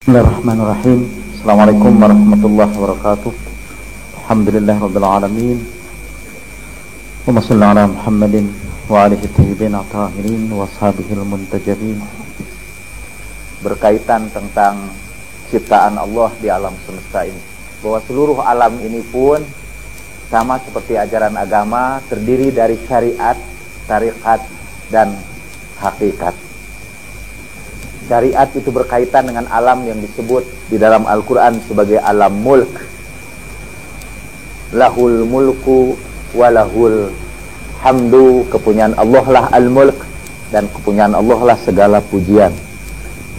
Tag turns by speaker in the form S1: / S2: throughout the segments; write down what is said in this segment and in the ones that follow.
S1: Bismillahirrahmanirrahim. Assalamualaikum warahmatullahi wabarakatuh. Alhamdulillah rabbil alamin. Wa sallallahu ala Muhammadin wa alihi thayyibin tahirin wa ashabihil muntajabin. Berkaitan tentang ciptaan Allah di alam semesta ini, bahwa seluruh alam ini pun sama seperti ajaran agama, terdiri dari syariat, tarikat, dan hakikat. Syariat itu berkaitan dengan alam yang disebut di dalam Al-Quran sebagai alam mulk. Lahul mulku walahul hamdu. Kepunyaan Allah lah al-mulk, dan kepunyaan Allah lah segala pujian.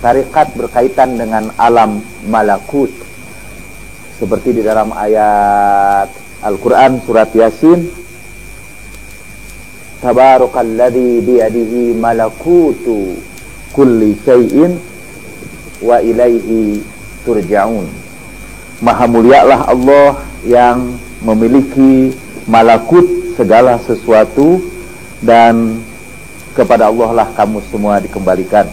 S1: Tarikat berkaitan dengan alam malakut, seperti di dalam ayat Al-Quran surat Yasin, Tabarakalladzi biyadihi malakutu kulli syai'in wa ilaihi turja'un. Maha mulialah Allah yang memiliki malakut segala sesuatu, dan kepada Allah lah kamu semua dikembalikan.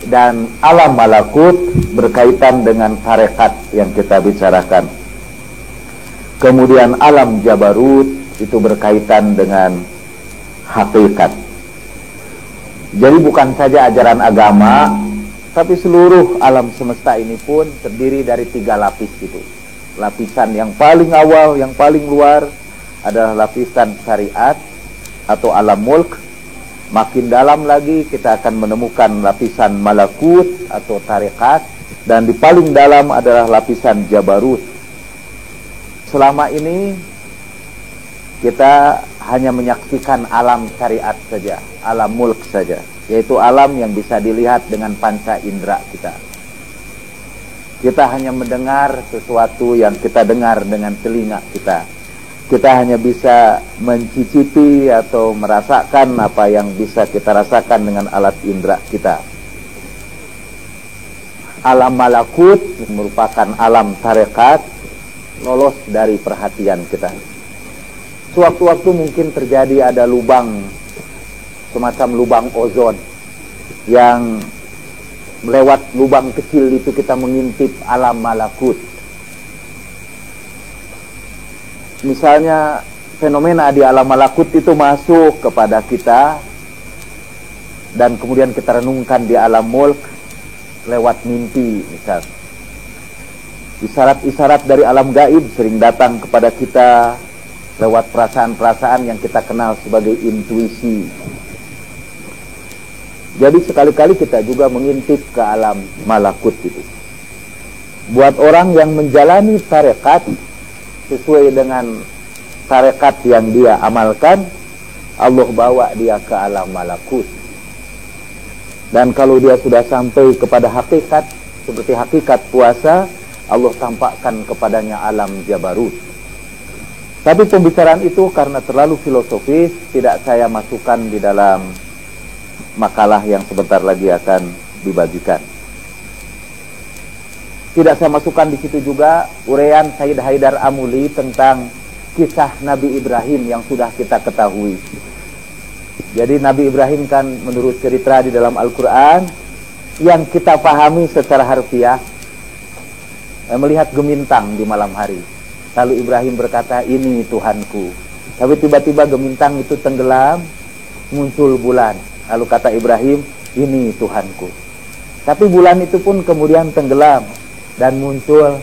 S1: Dan alam malakut berkaitan dengan tarekat yang kita bicarakan. Kemudian alam jabarut itu berkaitan dengan hakikat. Jadi bukan saja ajaran agama, tapi seluruh alam semesta ini pun terdiri dari 3 lapis itu. Lapisan yang paling awal, yang paling luar adalah lapisan syariat atau alam mulk. Makin dalam lagi kita akan menemukan lapisan malakut atau tarekat, dan di paling dalam adalah lapisan jabarut. Selama ini kita hanya menyaksikan alam syariat saja, alam mulk saja, yaitu alam yang bisa dilihat dengan panca indera kita. Kita hanya mendengar sesuatu yang kita dengar dengan telinga kita. Kita hanya bisa mencicipi atau merasakan apa yang bisa kita rasakan dengan alat indera kita. Alam malakut merupakan alam tarekat, lolos dari perhatian kita. Sewaktu-waktu mungkin terjadi ada lubang, semacam lubang ozon, yang lewat lubang kecil itu kita mengintip alam malakut. Misalnya fenomena di alam malakut itu masuk kepada kita, dan kemudian kita renungkan di alam mulk lewat mimpi misal. Isyarat-isyarat dari alam gaib sering datang kepada kita lewat perasaan-perasaan yang kita kenal sebagai intuisi. Jadi sekali-kali kita juga mengintip ke alam malakut itu. Buat orang yang menjalani tarekat sesuai dengan tarekat yang dia amalkan, Allah bawa dia ke alam malakut. Dan kalau dia sudah sampai kepada hakikat, seperti hakikat puasa, Allah tampakkan kepadanya alam jabarut. Tapi pembicaraan itu karena terlalu filosofis, tidak saya masukkan di dalam makalah yang sebentar lagi akan dibagikan. Tidak saya masukkan di situ juga uraian Sayyid Haidar Amuli tentang kisah Nabi Ibrahim yang sudah kita ketahui. Jadi Nabi Ibrahim kan menurut cerita di dalam Al-Quran yang kita pahami secara harfiah, melihat gemintang di malam hari. Lalu Ibrahim berkata, ini Tuhanku. Tapi tiba-tiba gemintang itu tenggelam, muncul bulan. Lalu kata Ibrahim, ini Tuhanku. Tapi bulan itu pun kemudian tenggelam, dan muncul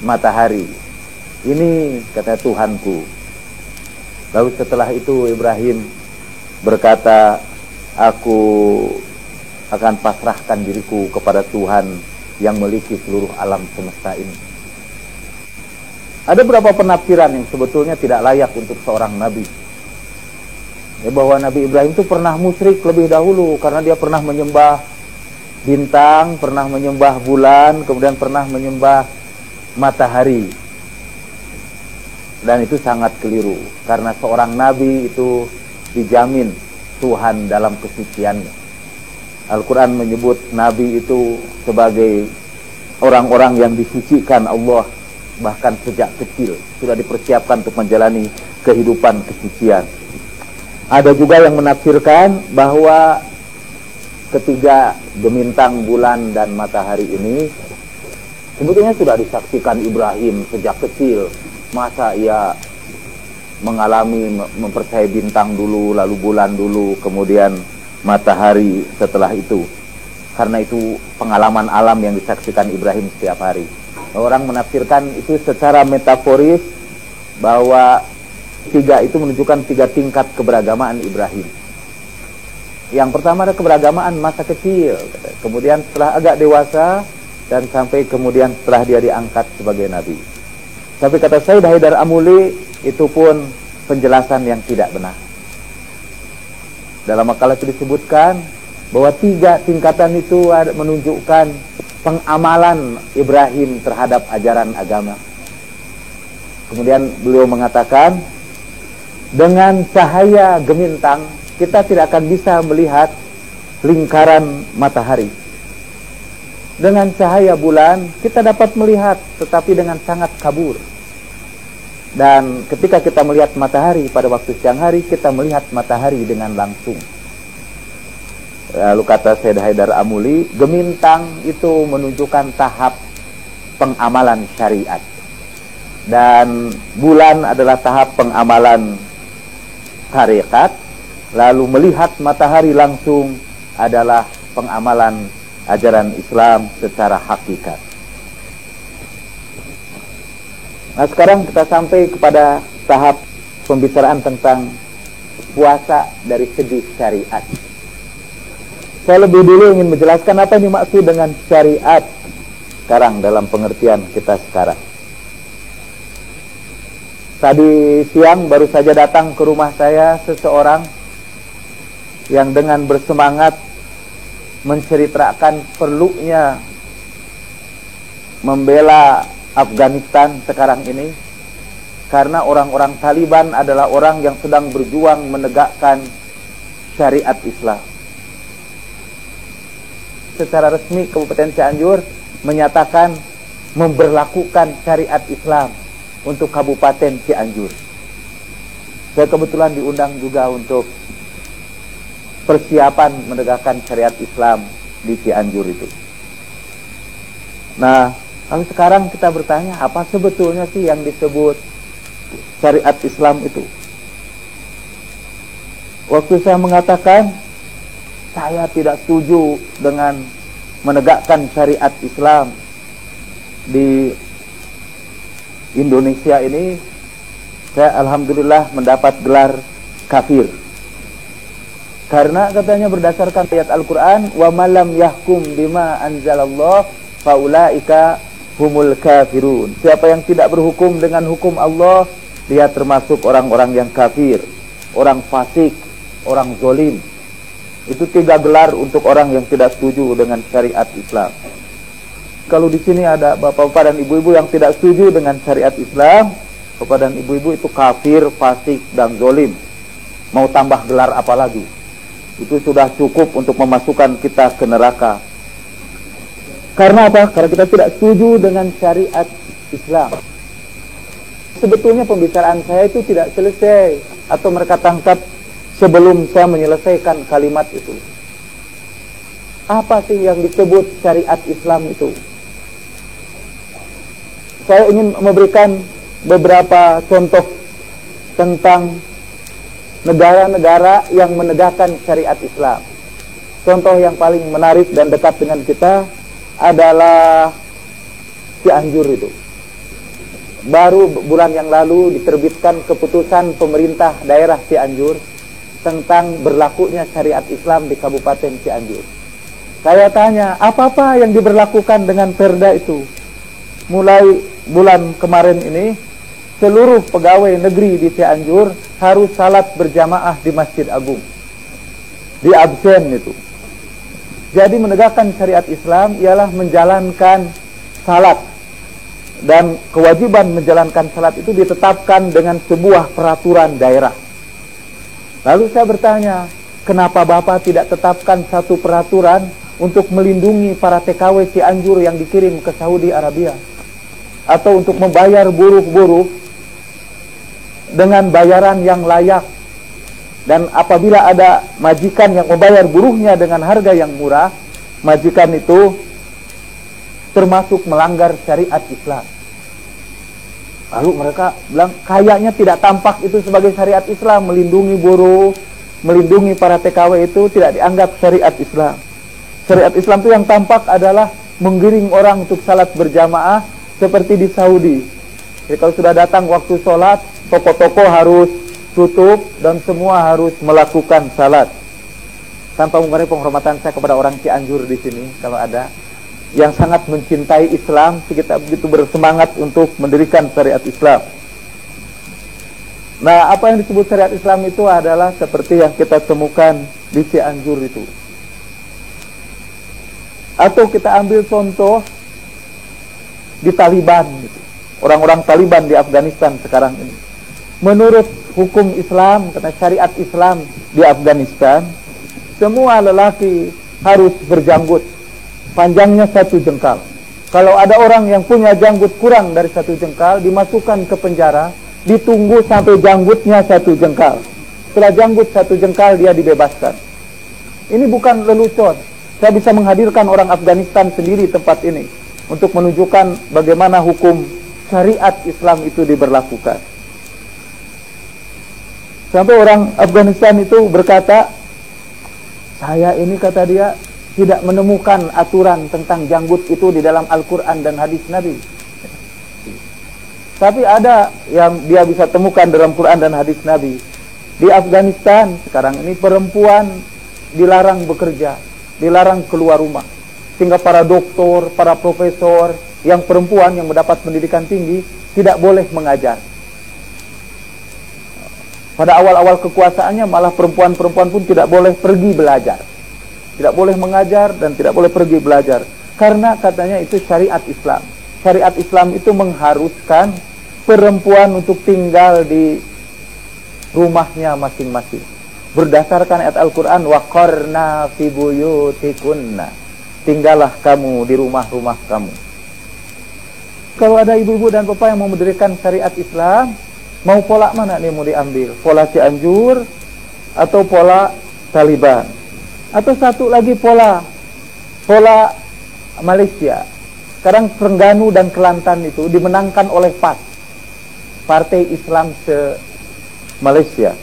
S1: matahari. Ini kata Tuhanku. Lalu setelah itu Ibrahim berkata, aku akan pasrahkan diriku kepada Tuhan yang memiliki seluruh alam semesta ini. Ada beberapa penafsiran yang sebetulnya tidak layak untuk seorang nabi. Ya, bahwa Nabi Ibrahim itu pernah musyrik lebih dahulu karena dia pernah menyembah bintang, pernah menyembah bulan, kemudian pernah menyembah matahari. Dan itu sangat keliru, karena seorang nabi itu dijamin Tuhan dalam kesuciannya. Al-Quran menyebut nabi itu sebagai orang-orang yang disucikan Allah, bahkan sejak kecil sudah dipersiapkan untuk menjalani kehidupan kesucian. Ada juga yang menafsirkan bahwa ketiga gemintang, bulan, dan matahari ini sebetulnya sudah disaksikan Ibrahim sejak kecil. Masa ia mengalami mempercayai bintang dulu, lalu bulan dulu, kemudian matahari setelah itu. Karena itu pengalaman alam yang disaksikan Ibrahim setiap hari. Orang menafsirkan itu secara metaforis bahwa tiga itu menunjukkan tiga tingkat keberagamaan Ibrahim. Yang pertama ada keberagamaan masa kecil, kemudian setelah agak dewasa, dan sampai kemudian setelah dia diangkat sebagai nabi. Tapi kata Sayyid Haidar Amuli, itu pun penjelasan yang tidak benar. Dalam makalah itu disebutkan bahwa tiga tingkatan itu menunjukkan pengamalan Ibrahim terhadap ajaran agama. Kemudian beliau mengatakan, dengan cahaya gemintang kita tidak akan bisa melihat lingkaran matahari. Dengan cahaya bulan kita dapat melihat, tetapi dengan sangat kabur. Dan ketika kita melihat matahari pada waktu siang hari, kita melihat matahari dengan langsung. Lalu kata Sayyid Haidar Amuli, gemintang itu menunjukkan tahap pengamalan syariat, dan bulan adalah tahap pengamalan tarekat. Lalu melihat matahari langsung adalah pengamalan ajaran Islam secara hakikat. Nah, sekarang kita sampai kepada tahap pembicaraan tentang puasa dari segi syariat. Saya lebih dulu ingin menjelaskan apa yang dimaksud dengan syariat sekarang dalam pengertian kita sekarang. Tadi siang baru saja datang ke rumah saya seseorang yang dengan bersemangat menceritakan perlunya membela Afghanistan sekarang ini, karena orang-orang Taliban adalah orang yang sedang berjuang menegakkan syariat Islam. Secara resmi Kabupaten Cianjur menyatakan memberlakukan syariat Islam untuk Kabupaten Cianjur. Saya kebetulan diundang juga untuk persiapan menegakkan syariat Islam di Cianjur itu. Nah, lalu sekarang kita bertanya, apa sebetulnya sih yang disebut syariat Islam itu? Waktu saya mengatakan saya tidak setuju dengan menegakkan syariat Islam di Indonesia ini, saya alhamdulillah mendapat gelar kafir. Karena katanya berdasarkan ayat Al-Quran, wa malam yahkum bima anzalallah faulaika humul kafirun. Siapa yang tidak berhukum dengan hukum Allah, dia termasuk orang-orang yang kafir, orang fasik, orang zolim. Itu 3 gelar untuk orang yang tidak setuju dengan syariat Islam. Kalau di sini ada bapak-bapak dan ibu-ibu yang tidak setuju dengan syariat Islam, bapak dan ibu-ibu itu kafir, fasik, dan zolim. Mau tambah gelar apa lagi? Itu sudah cukup untuk memasukkan kita ke neraka. Karena apa? Karena kita tidak setuju dengan syariat Islam. Sebetulnya pembicaraan saya itu tidak selesai, atau mereka tangkap sebelum saya menyelesaikan kalimat itu. Apa sih yang disebut syariat Islam itu? Saya ingin memberikan beberapa contoh tentang negara-negara yang menegakkan syariat Islam. Contoh yang paling menarik dan dekat dengan kita adalah Cianjur itu. Baru bulan yang lalu diterbitkan keputusan pemerintah daerah Cianjur tentang berlakunya syariat Islam di Kabupaten Cianjur. Saya tanya, apa-apa yang diberlakukan dengan perda itu? Mulai bulan kemarin ini, seluruh pegawai negeri di Cianjur harus salat berjamaah di Masjid Agung. Di absen itu. Jadi menegakkan syariat Islam ialah menjalankan salat. Dan kewajiban menjalankan salat itu ditetapkan dengan sebuah peraturan daerah. Lalu saya bertanya, kenapa Bapak tidak tetapkan satu peraturan untuk melindungi para TKW Cianjur yang dikirim ke Saudi Arabia? Atau untuk membayar buruh-buruh dengan bayaran yang layak, Dan apabila ada majikan yang membayar buruhnya dengan harga yang murah, majikan itu termasuk melanggar syariat Islam. Lalu mereka bilang, kayaknya tidak tampak itu sebagai syariat Islam. Melindungi buruh, melindungi para TKW itu tidak dianggap syariat Islam. Syariat Islam itu yang tampak adalah menggiring orang untuk salat berjamaah seperti di Saudi. Jadi kalau sudah datang waktu sholat, toko-toko harus tutup dan semua harus melakukan salat. Tanpa mengurangi penghormatan saya kepada orang Cianjur di sini, kalau ada yang sangat mencintai Islam, kita begitu bersemangat untuk mendirikan syariat Islam. Nah, apa yang disebut syariat Islam itu adalah seperti yang kita temukan di Cianjur itu. Atau kita ambil contoh di Taliban gitu. Orang-orang Taliban di Afghanistan sekarang ini. Menurut hukum Islam, karena syariat Islam di Afghanistan, semua lelaki harus berjanggut, panjangnya 1 jengkal. Kalau ada orang yang punya janggut kurang dari 1 jengkal, dimasukkan ke penjara, ditunggu sampai janggutnya 1 jengkal. Setelah janggut 1 jengkal, dia dibebaskan. Ini bukan lelucon. Saya bisa menghadirkan orang Afghanistan sendiri tempat ini untuk menunjukkan bagaimana hukum syariat Islam itu diberlakukan. Sampai orang Afghanistan itu berkata, saya ini, kata dia, tidak menemukan aturan tentang janggut itu di dalam Al-Quran dan hadis Nabi. Tapi ada yang dia bisa temukan dalam Quran dan hadis Nabi. Di Afghanistan sekarang ini perempuan dilarang bekerja, dilarang keluar rumah. Sehingga para doktor, para profesor yang perempuan yang mendapat pendidikan tinggi tidak boleh mengajar. Pada awal-awal kekuasaannya malah perempuan-perempuan pun tidak boleh pergi belajar. Tidak boleh mengajar dan tidak boleh pergi belajar. Karena katanya itu syariat Islam. Syariat Islam itu mengharuskan perempuan untuk tinggal di rumahnya masing-masing. Berdasarkan ayat Al-Quran, waqarna fi buyutikunna. Tinggallah kamu di rumah-rumah kamu. Kalau ada ibu-ibu dan bapak yang mau mendirikan syariat Islam, mau pola mana nih mau diambil? Pola Cianjur atau pola Taliban? Atau satu lagi pola Malaysia. Sekarang Terengganu dan Kelantan itu dimenangkan oleh PAS, Partai Islam se-Malaysia.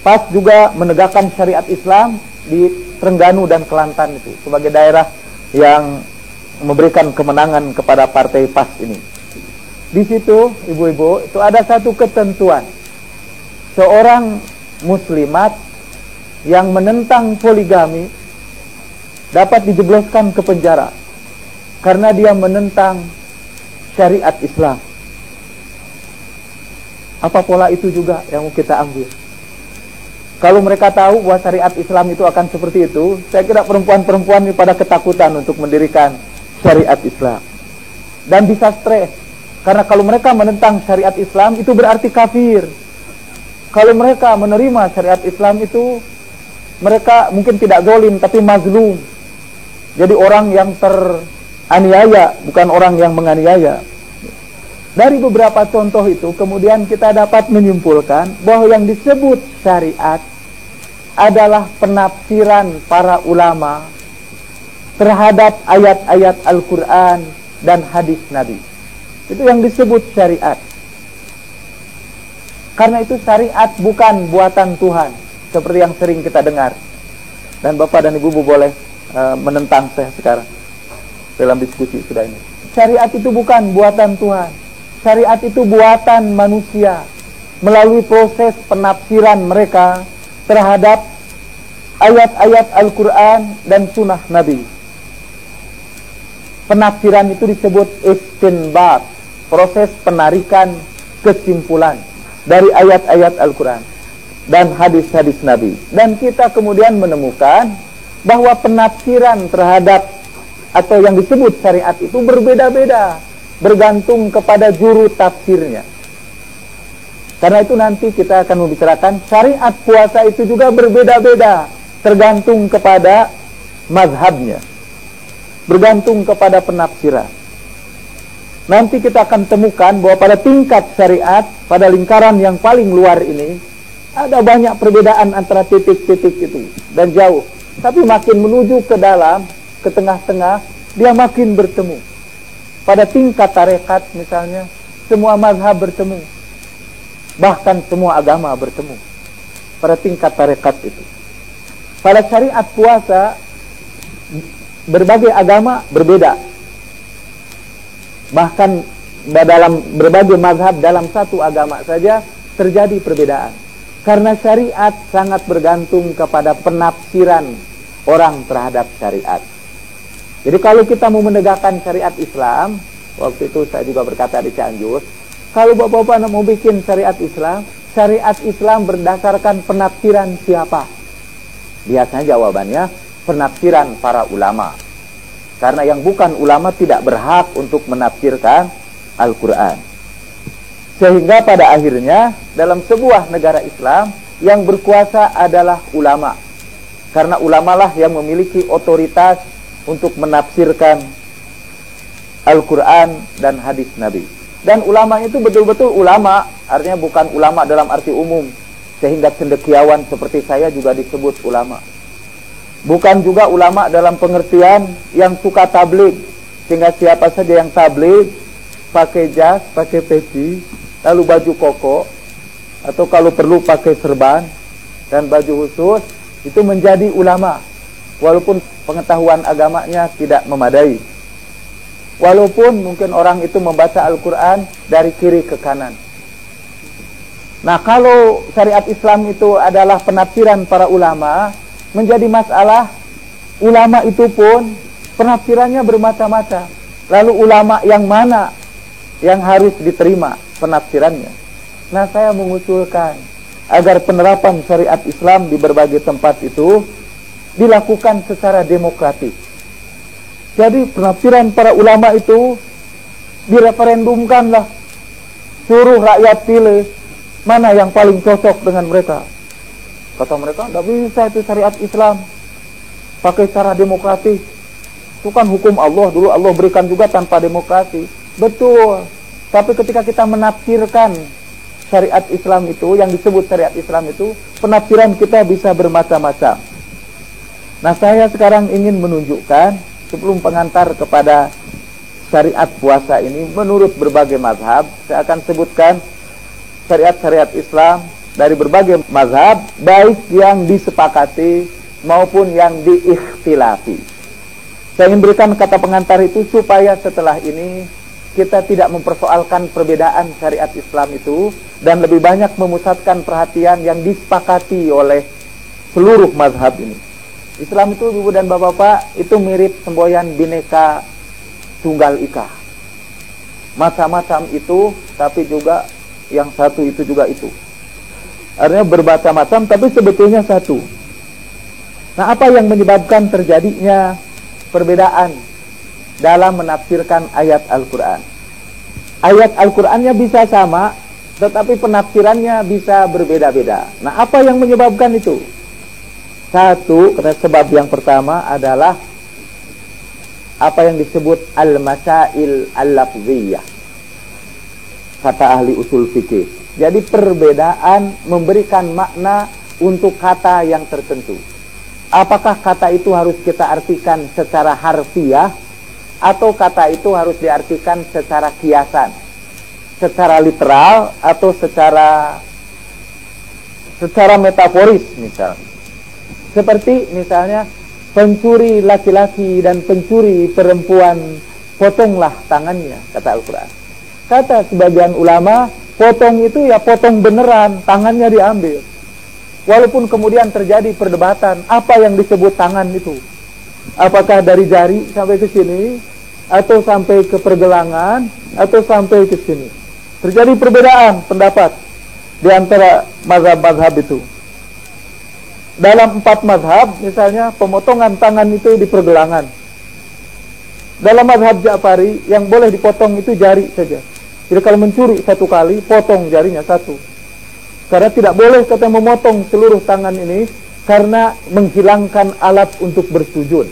S1: PAS juga menegakkan syariat Islam di Terengganu dan Kelantan itu sebagai daerah yang memberikan kemenangan kepada partai PAS ini. Di situ, ibu-ibu, itu ada satu ketentuan. Seorang muslimat yang menentang poligami dapat dijebloskan ke penjara karena dia menentang syariat Islam. Apa pola itu juga yang mau kita ambil? Kalau mereka tahu bahwa syariat Islam itu akan seperti itu, saya kira perempuan-perempuan ini pada ketakutan untuk mendirikan syariat Islam. Dan bisa stres. Karena kalau mereka menentang syariat Islam, itu berarti kafir. Kalau mereka menerima syariat Islam itu, mereka mungkin tidak zalim, tapi mazlum. Jadi orang yang teraniaya, bukan orang yang menganiaya. Dari beberapa contoh itu, kemudian kita dapat menyimpulkan bahwa yang disebut syariat adalah penafsiran para ulama terhadap ayat-ayat Al-Quran dan hadis Nabi. Itu yang disebut syariat. Karena itu syariat bukan buatan Tuhan, seperti yang sering kita dengar. Dan bapak dan ibu boleh menentang saya sekarang dalam diskusi sudah ini. Syariat itu bukan buatan Tuhan. Syariat itu buatan manusia melalui proses penafsiran mereka terhadap ayat-ayat Al-Quran dan sunnah Nabi. Penafsiran itu disebut istinbat, proses penarikan kesimpulan dari ayat-ayat Al-Quran dan hadis-hadis Nabi. Dan kita kemudian menemukan bahwa penafsiran terhadap atau yang disebut syariat itu berbeda-beda, bergantung kepada juru tafsirnya. Karena itu nanti kita akan membicarakan syariat puasa itu juga berbeda-beda, tergantung kepada mazhabnya, bergantung kepada penafsiran. Nanti kita akan temukan bahwa pada tingkat syariat, pada lingkaran yang paling luar ini, Ada banyak perbedaan antara titik-titik itu dan jauh. Tapi makin menuju ke dalam, ke tengah-tengah, dia makin bertemu. Pada tingkat tarekat misalnya, semua mazhab bertemu. Bahkan semua agama bertemu. Pada tingkat tarekat itu. Pada syariat puasa, berbagai agama berbeda. Bahkan dalam berbagai mazhab dalam satu agama saja terjadi perbedaan. Karena syariat sangat bergantung kepada penafsiran orang terhadap syariat. Jadi kalau kita mau menegakkan syariat Islam, waktu itu saya juga berkata di Cianjur, kalau bapak-bapak mau bikin syariat Islam berdasarkan penafsiran siapa? Biasanya jawabannya penafsiran para ulama. Karena yang bukan ulama tidak berhak untuk menafsirkan Al-Quran. Sehingga pada akhirnya dalam sebuah negara Islam yang berkuasa adalah ulama. Karena ulamalah yang memiliki otoritas untuk menafsirkan Al-Quran dan hadis Nabi. Dan ulama itu betul-betul ulama, artinya bukan ulama dalam arti umum. Sehingga cendekiawan seperti saya juga disebut ulama. Bukan juga ulama dalam pengertian yang suka tabligh. Sehingga siapa saja yang tabligh, pakai jas, pakai peci, lalu baju koko, atau kalau perlu pakai serban dan baju khusus, itu menjadi ulama. Walaupun pengetahuan agamanya tidak memadai. Walaupun mungkin orang itu membaca Al-Quran dari kiri ke kanan. Nah, kalau syariat Islam itu adalah penafsiran para ulama, menjadi masalah, ulama itu pun penafsirannya bermacam-macam. Lalu ulama yang mana yang harus diterima penafsirannya? Nah, saya mengusulkan agar penerapan syariat Islam di berbagai tempat itu dilakukan secara demokratis. Jadi penafsiran para ulama itu direferendumkanlah, suruh rakyat pilih mana yang paling cocok dengan mereka. Kata mereka, tidak bisa itu syariat Islam pakai cara demokratis. Itu kan hukum Allah, dulu Allah berikan juga tanpa demokrasi. Betul. Tapi ketika kita menafsirkan syariat Islam itu, yang disebut syariat Islam itu, penafsiran kita bisa bermacam-macam. Nah, saya sekarang ingin menunjukkan, sebelum pengantar kepada syariat puasa ini, menurut berbagai mazhab, saya akan sebutkan syariat-syariat Islam dari berbagai mazhab, baik yang disepakati maupun yang diikhtilafi. Saya ingin berikan kata pengantar itu supaya setelah ini kita tidak mempersoalkan perbedaan syariat Islam itu dan lebih banyak memusatkan perhatian yang disepakati oleh seluruh mazhab ini. Islam itu, ibu dan bapak-bapak, itu mirip semboyan Bhinneka Tunggal Ika. Macam-macam itu, tapi juga yang satu itu juga itu. Artinya bermacam-macam tapi sebetulnya satu. Nah, apa yang menyebabkan terjadinya perbedaan dalam menafsirkan ayat Al-Quran? Ayat Al-Qurannya bisa sama, tetapi penafsirannya bisa berbeda-beda. Nah, apa yang menyebabkan itu? Satu, karena sebab yang pertama adalah apa yang disebut al-masail al-lafziyah, kata ahli usul fikih. Jadi perbedaan memberikan makna untuk kata yang tertentu. Apakah kata itu harus kita artikan secara harfiah, atau kata itu harus diartikan secara kiasan, secara literal, atau secara metaforis misalnya. Seperti misalnya pencuri laki-laki dan pencuri perempuan, potonglah tangannya, kata Al-Quran. Kata sebagian ulama, potong itu ya potong beneran, tangannya diambil. Walaupun kemudian terjadi perdebatan, apa yang disebut tangan itu? Apakah dari jari sampai ke sini, atau sampai ke pergelangan, atau sampai ke sini? Terjadi perbedaan pendapat di antara mazhab-mazhab itu. Dalam 4 mazhab, misalnya pemotongan tangan itu di pergelangan. Dalam mazhab Ja'fari, yang boleh dipotong itu jari saja. Jadi kalau mencuri 1 kali, potong jarinya 1. Karena tidak boleh kita memotong seluruh tangan ini, karena menghilangkan alat untuk bersujud.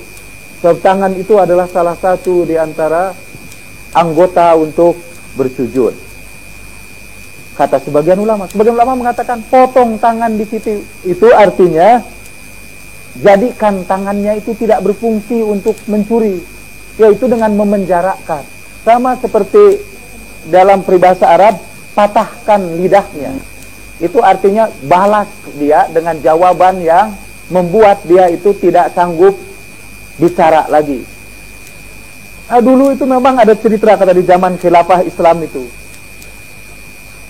S1: Sebab tangan itu adalah salah satu di antara anggota untuk bersujud. Kata sebagian ulama mengatakan potong tangan di situ. Itu artinya jadikan tangannya itu tidak berfungsi untuk mencuri, yaitu dengan memenjarakan. Sama seperti dalam peribahasa Arab, patahkan lidahnya. Itu artinya balas dia dengan jawaban yang membuat dia itu tidak sanggup bicara lagi. Nah, dulu itu memang ada cerita kata di zaman khilafah Islam itu.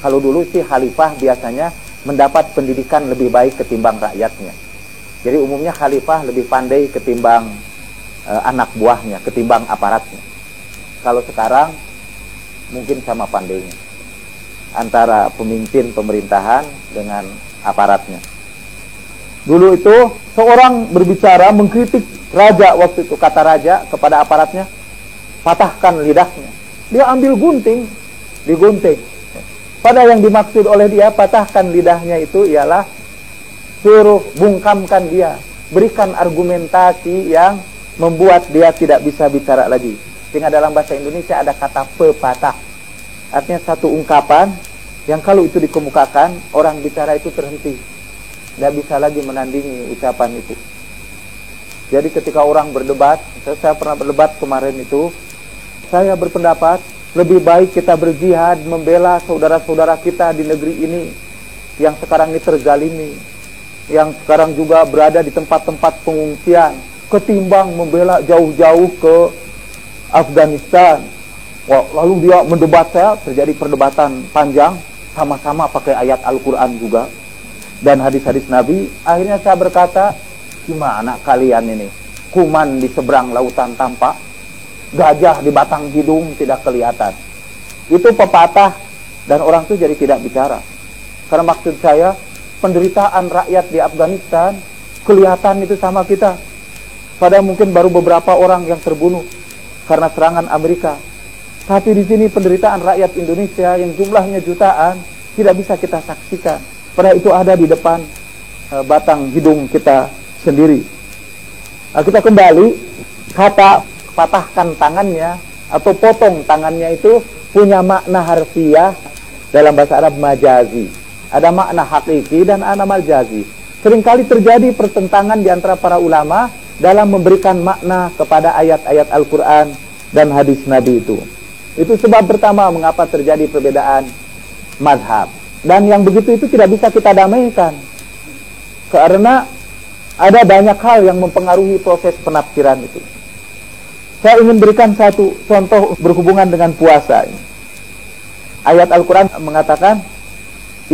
S1: Kalau dulu sih khalifah biasanya mendapat pendidikan lebih baik ketimbang rakyatnya. Jadi umumnya khalifah lebih pandai ketimbang anak buahnya, ketimbang aparatnya. Kalau sekarang mungkin sama pandainya antara pemimpin pemerintahan dengan aparatnya. Dulu itu seorang berbicara mengkritik raja waktu itu. Kata raja kepada aparatnya, patahkan lidahnya. Dia ambil gunting, digunting. Pada yang dimaksud oleh dia patahkan lidahnya itu ialah suruh bungkamkan dia, berikan argumentasi yang membuat dia tidak bisa bicara lagi. Sehingga dalam bahasa Indonesia ada kata pepatah. Artinya satu ungkapan yang kalau itu dikemukakan, orang bicara itu terhenti, tidak bisa lagi menandingi ucapan itu. Jadi ketika orang berdebat, saya pernah berdebat kemarin itu, saya berpendapat lebih baik kita berjihad membela saudara-saudara kita di negeri ini yang sekarang ini terzalimi, yang sekarang juga berada di tempat-tempat pengungsian, ketimbang membela jauh-jauh ke Afghanistan. Wah, lalu dia mendebat saya, terjadi perdebatan panjang, sama-sama pakai ayat Al-Quran juga dan hadis-hadis Nabi. Akhirnya saya berkata, gimana kalian ini? Kuman di seberang lautan tampak, gajah di batang hidung tidak kelihatan. Itu pepatah dan orang itu jadi tidak bicara. Karena maksud saya, penderitaan rakyat di Afghanistan kelihatan itu sama kita. Padahal mungkin baru beberapa orang yang terbunuh karena serangan Amerika. Tapi di sini penderitaan rakyat Indonesia yang jumlahnya jutaan tidak bisa kita saksikan. Padahal itu ada di depan batang hidung kita sendiri. Nah, kita kembali, kata patahkan tangannya atau potong tangannya itu punya makna harfiah dalam bahasa Arab majazi. Ada makna hakiki dan ada majazi. Seringkali terjadi pertentangan di antara para ulama dalam memberikan makna kepada ayat-ayat Al-Quran dan hadis Nabi itu. Itu sebab pertama mengapa terjadi perbedaan mazhab. Dan yang begitu itu tidak bisa kita damaikan. Karena ada banyak hal yang mempengaruhi proses penafsiran itu. Saya ingin berikan satu contoh berhubungan dengan puasa ini. Ayat Al-Quran mengatakan,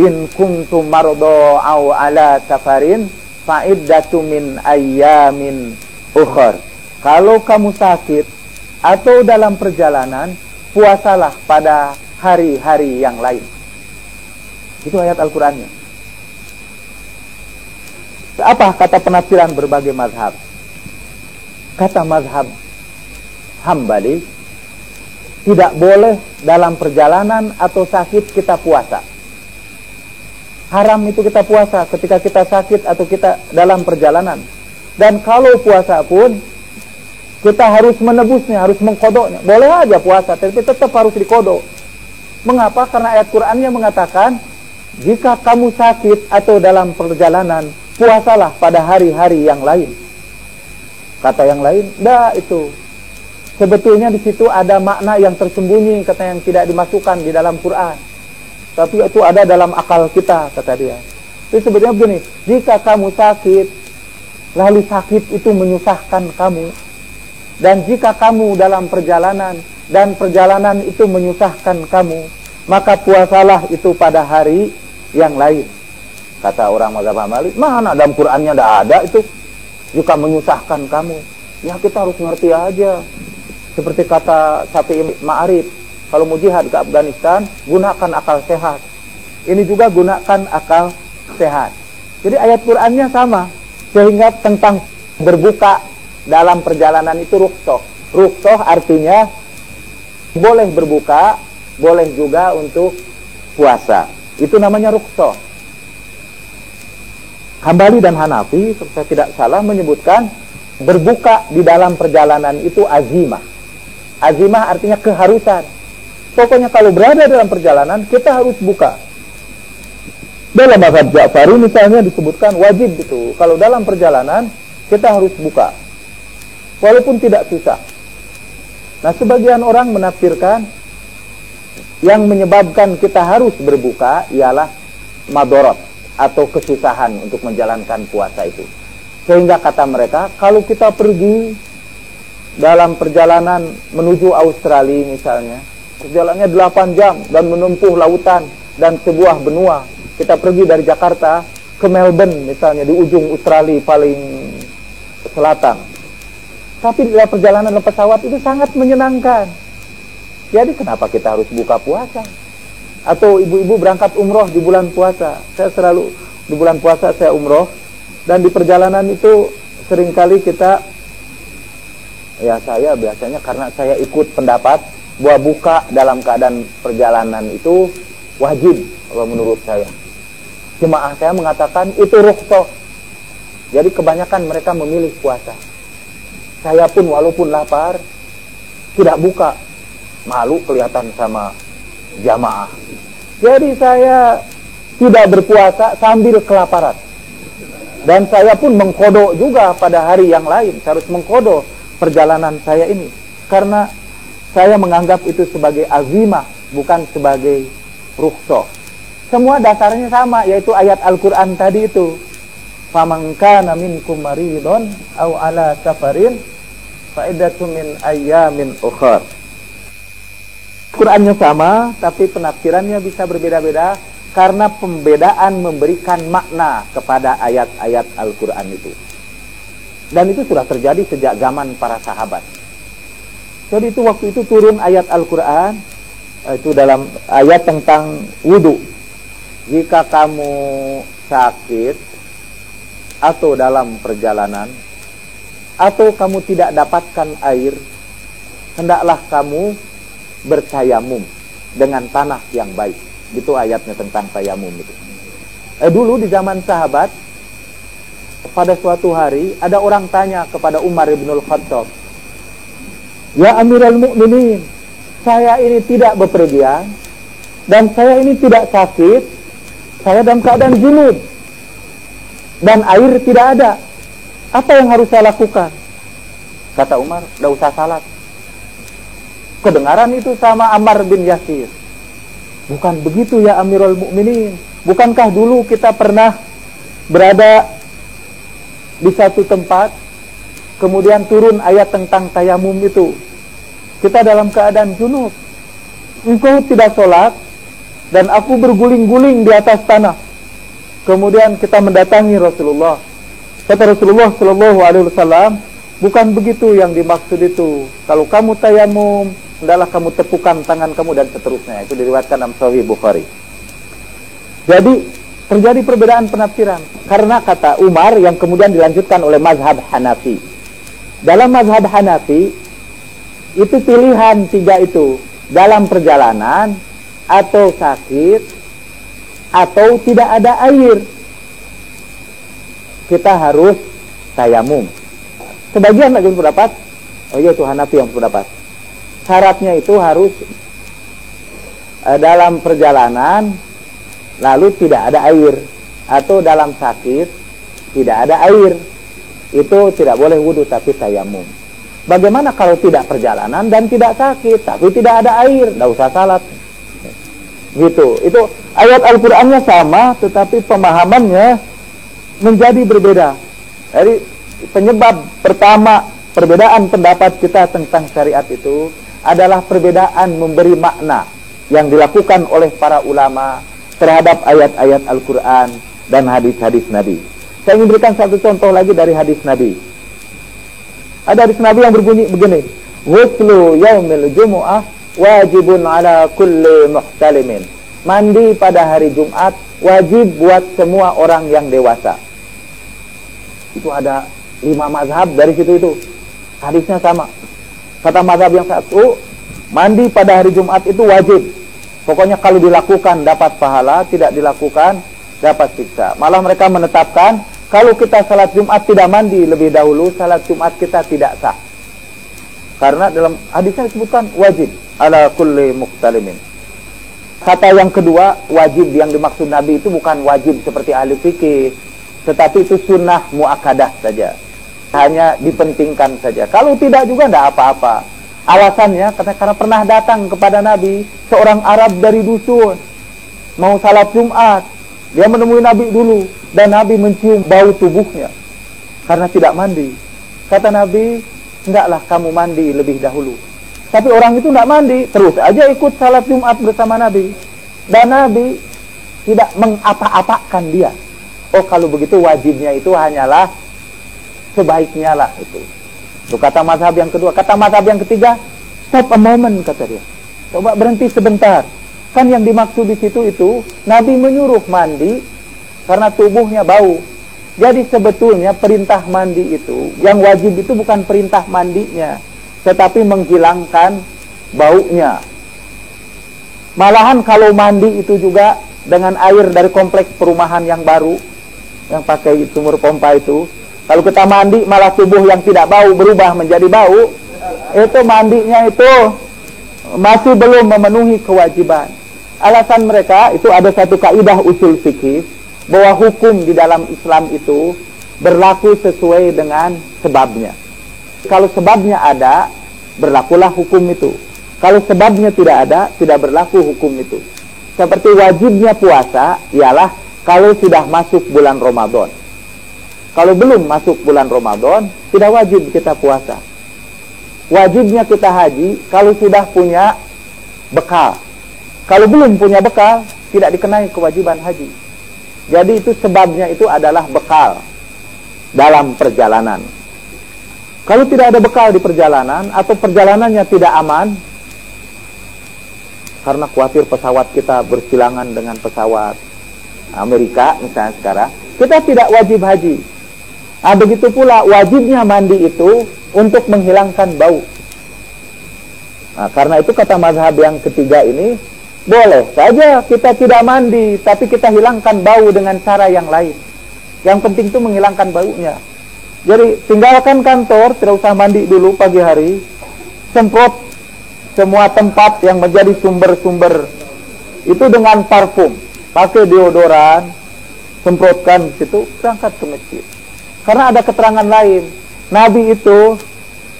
S1: in kuntum mardo aw ala safarin fa'iddatu min ayyamin ukhar. Kalau kamu sakit atau dalam perjalanan, puasalah pada hari-hari yang lain. Itu ayat Al-Qurannya. Apa kata penafsiran berbagai mazhab? Kata mazhab Hambali, tidak boleh dalam perjalanan atau sakit kita puasa. Haram itu kita puasa ketika kita sakit atau kita dalam perjalanan. Dan kalau puasa pun kita harus menebusnya, harus mengkodoknya. Boleh aja puasa, tapi tetap harus dikodok. Mengapa? Karena ayat Qur'annya mengatakan, jika kamu sakit atau dalam perjalanan, puasalah pada hari-hari yang lain. Kata yang lain, dah itu. Sebetulnya di situ ada makna yang tersembunyi, kata yang tidak dimasukkan di dalam Quran. Tapi itu ada dalam akal kita, kata dia. Itu sebetulnya begini, jika kamu sakit, lalu sakit itu menyusahkan kamu. Dan jika kamu dalam perjalanan, dan perjalanan itu menyusahkan kamu, maka puasalah itu pada hari yang lain. Kata orang mazhab Hambali, mana dalam Qur'annya tidak ada itu, jika menyusahkan kamu. Ya kita harus ngerti aja. Seperti kata Syafi'i Ma'arif, kalau mau jihad ke Afghanistan, gunakan akal sehat. Ini juga gunakan akal sehat. Jadi ayat Qur'annya sama. Sehingga tentang berbuka dalam perjalanan itu rukhsah. Rukhsah artinya boleh berbuka, boleh juga untuk puasa. Itu namanya rukhsah. Hambali dan Hanafi, saya tidak salah menyebutkan, berbuka di dalam perjalanan itu azimah. Azimah artinya keharusan. Pokoknya kalau berada dalam perjalanan, kita harus buka. Dalam mazhab Ja'fari misalnya disebutkan wajib itu. Kalau dalam perjalanan kita harus buka. Walaupun tidak susah. Nah, sebagian orang menafsirkan yang menyebabkan kita harus berbuka ialah madorot atau kesusahan untuk menjalankan puasa itu. Sehingga kata mereka, kalau kita pergi dalam perjalanan menuju Australia misalnya, perjalanannya 8 jam dan menempuh lautan dan sebuah benua. Kita pergi dari Jakarta ke Melbourne misalnya, di ujung Australia paling selatan. Tapi dalam perjalanan pesawat itu sangat menyenangkan. Jadi kenapa kita harus buka puasa? Atau ibu-ibu berangkat umroh di bulan puasa. Saya selalu di bulan puasa saya umroh. Dan di perjalanan itu seringkali kita, ya saya biasanya karena saya ikut pendapat bahwa buka dalam keadaan perjalanan itu wajib kalau menurut saya. Jemaah saya mengatakan itu rukhsah. Jadi kebanyakan mereka memilih puasa. Saya pun walaupun lapar tidak buka, malu kelihatan sama jamaah. Jadi saya tidak berpuasa sambil kelaparan. Dan saya pun mengkodok juga pada hari yang lain. Saya harus mengkodok perjalanan saya ini. Karena saya menganggap itu sebagai azimah, bukan sebagai rukhsah. Semua dasarnya sama, yaitu ayat Al-Quran tadi itu. فَمَنْ كَانَ مِنْكُمْ مَرِيضٌ أَوْ عَلَى سَفَرٍ فَعِدَّةٌ مِنْ أَيَّامٍ أُخَرَ. Qurannya sama, tapi penafsirannya bisa berbeda-beda karena pembedaan memberikan makna kepada ayat-ayat Al-Quran itu. Dan itu sudah terjadi sejak zaman para sahabat. Jadi itu waktu itu turun ayat Al-Quran, itu dalam ayat tentang wudu. Jika kamu sakit atau dalam perjalanan atau kamu tidak dapatkan air, hendaklah kamu bertayamum dengan tanah yang baik. Itu ayatnya tentang tayamum itu. Dulu di zaman sahabat, pada suatu hari ada orang tanya kepada Umar bin Khattab, "Ya Amirul Mukminin, saya ini tidak bepergian dan saya ini tidak sakit, saya dalam keadaan junub dan air tidak ada. Apa yang harus saya lakukan?" Kata Umar, "Tidak usah salat." Kedengaran itu sama Ammar bin Yasir. "Bukan begitu ya Amirul Mukminin. Bukankah dulu kita pernah berada di satu tempat, kemudian turun ayat tentang tayamum itu. Kita dalam keadaan junub. Engkau tidak sholat, dan aku berguling-guling di atas tanah. Kemudian kita mendatangi Rasulullah. Kata Rasulullah SAW, bukan begitu yang dimaksud itu. Kalau kamu tayamum, hendaklah kamu tepukan tangan kamu dan seterusnya." Itu diriwayatkan dalam Sahih Bukhari. Jadi terjadi perbedaan penafsiran karena kata Umar yang kemudian dilanjutkan oleh mazhab Hanafi. Dalam mazhab Hanafi itu pilihan tiga itu, dalam perjalanan atau sakit atau tidak ada air, kita harus tayamum. Sebagian lagi berpendapat, oh iya itu Hanafi yang berpendapat, syaratnya itu harus dalam perjalanan lalu tidak ada air, atau dalam sakit tidak ada air, itu tidak boleh wudu tapi tayamum. Bagaimana kalau tidak perjalanan dan tidak sakit tapi tidak ada air, tidak usah salat gitu. Itu ayat Al-Qur'annya sama tetapi pemahamannya menjadi berbeda. Jadi penyebab pertama perbedaan pendapat kita tentang syariat itu adalah perbedaan memberi makna yang dilakukan oleh para ulama terhadap ayat-ayat Al-Quran dan hadis-hadis Nabi. Saya ingin berikan satu contoh lagi dari hadis Nabi. Ada hadis Nabi yang berbunyi begini, "Ghuslu yaumil jumu'ah wajibun ala kulli muhtalimin." Mandi pada hari Jumat wajib buat semua orang yang dewasa. Itu ada 5 mazhab dari situ itu. Hadisnya sama. Kata mazhab yang satu, mandi pada hari Jumat itu wajib. Pokoknya kalau dilakukan dapat pahala, tidak dilakukan dapat siksa. Malah mereka menetapkan kalau kita salat Jumat tidak mandi lebih dahulu, salat Jumat kita tidak sah. Karena dalam hadisnya disebutkan wajib ala kulli muhtalimin. Kata yang kedua, wajib yang dimaksud Nabi itu bukan wajib seperti ahli fikih, tetapi itu sunnah muakkadah saja, hanya dipentingkan saja. Kalau tidak juga tidak apa-apa. Alasannya karena pernah datang kepada Nabi seorang Arab dari dusun, mau salat Jumat. Dia menemui Nabi dulu, dan Nabi mencium bau tubuhnya karena tidak mandi. Kata Nabi, hendaklah kamu mandi lebih dahulu. Tapi orang itu tidak mandi, terus aja ikut salat Jumat bersama Nabi. Dan Nabi tidak mengapa-apakan dia. Oh, kalau begitu wajibnya itu hanyalah sebaiknya lah itu. Itu kata mazhab yang kedua. Kata mazhab yang ketiga, stop a moment, kata dia. Coba berhenti sebentar. Kan yang dimaksud di situ itu Nabi menyuruh mandi karena tubuhnya bau. Jadi sebetulnya perintah mandi itu, yang wajib itu bukan perintah mandinya, tetapi menghilangkan baunya. Malahan kalau mandi itu juga dengan air dari kompleks perumahan yang baru, yang pakai sumur pompa itu, kalau kita mandi malah tubuh yang tidak bau berubah menjadi bau, itu mandinya itu masih belum memenuhi kewajiban. Alasan mereka itu ada satu kaidah usul fikih, bahwa hukum di dalam Islam itu berlaku sesuai dengan sebabnya. Kalau sebabnya ada, berlakulah hukum itu. Kalau sebabnya tidak ada, tidak berlaku hukum itu. Seperti wajibnya puasa ialah kalau sudah masuk bulan Ramadan. Kalau belum masuk bulan Ramadan, tidak wajib kita puasa. Wajibnya kita haji kalau sudah punya bekal. Kalau belum punya bekal, tidak dikenai kewajiban haji. Jadi itu sebabnya itu adalah bekal dalam perjalanan. Kalau tidak ada bekal di perjalanan atau perjalanannya tidak aman, karena khawatir pesawat kita bersilangan dengan pesawat Amerika misalnya sekarang, kita tidak wajib haji. Nah, begitu pula wajibnya mandi itu untuk menghilangkan bau. Nah, karena itu kata mazhab yang ketiga ini, boleh saja kita tidak mandi, tapi kita hilangkan bau dengan cara yang lain. Yang penting itu menghilangkan baunya. Jadi tinggalkan kantor, tidak usah mandi dulu pagi hari, semprot semua tempat yang menjadi sumber-sumber itu dengan parfum, pakai deodoran, semprotkan situ, berangkat ke masjid. Karena ada keterangan lain, Nabi itu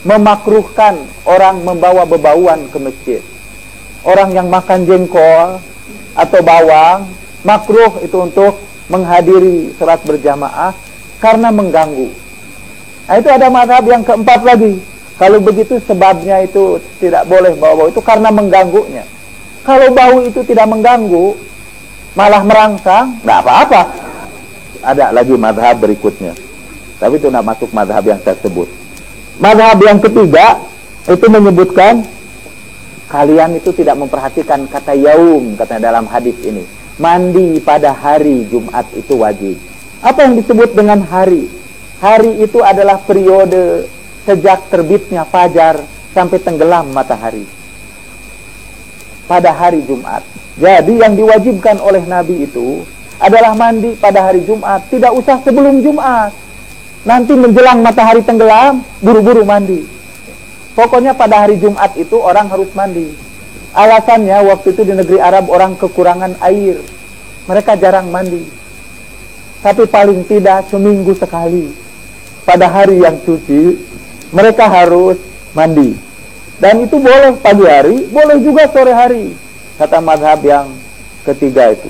S1: memakruhkan orang membawa bebauan ke masjid. Orang yang makan jengkol atau bawang, makruh itu untuk menghadiri salat berjamaah karena mengganggu. Nah, itu ada mazhab yang keempat lagi. Kalau begitu sebabnya itu tidak boleh bawa bau itu karena mengganggunya. Kalau bau itu tidak mengganggu, malah merangsang, tidak apa-apa. Ada lagi mazhab berikutnya, tapi itu tidak masuk mazhab yang saya sebut. Mazhab yang ketiga itu menyebutkan kalian itu tidak memperhatikan kata yaum, kata dalam hadis ini. Mandi pada hari Jumat itu wajib. Apa yang disebut dengan hari? Hari itu adalah periode sejak terbitnya fajar sampai tenggelam matahari pada hari Jumat. Jadi yang diwajibkan oleh Nabi itu adalah mandi pada hari Jumat. Tidak usah sebelum Jumat. Nanti menjelang matahari tenggelam, buru-buru mandi. Pokoknya pada hari Jumat itu orang harus mandi. Alasannya waktu itu di negeri Arab orang kekurangan air. Mereka jarang mandi. Tapi paling tidak seminggu sekali pada hari yang suci mereka harus mandi. Dan itu boleh pagi hari, boleh juga sore hari, kata mazhab yang ketiga itu.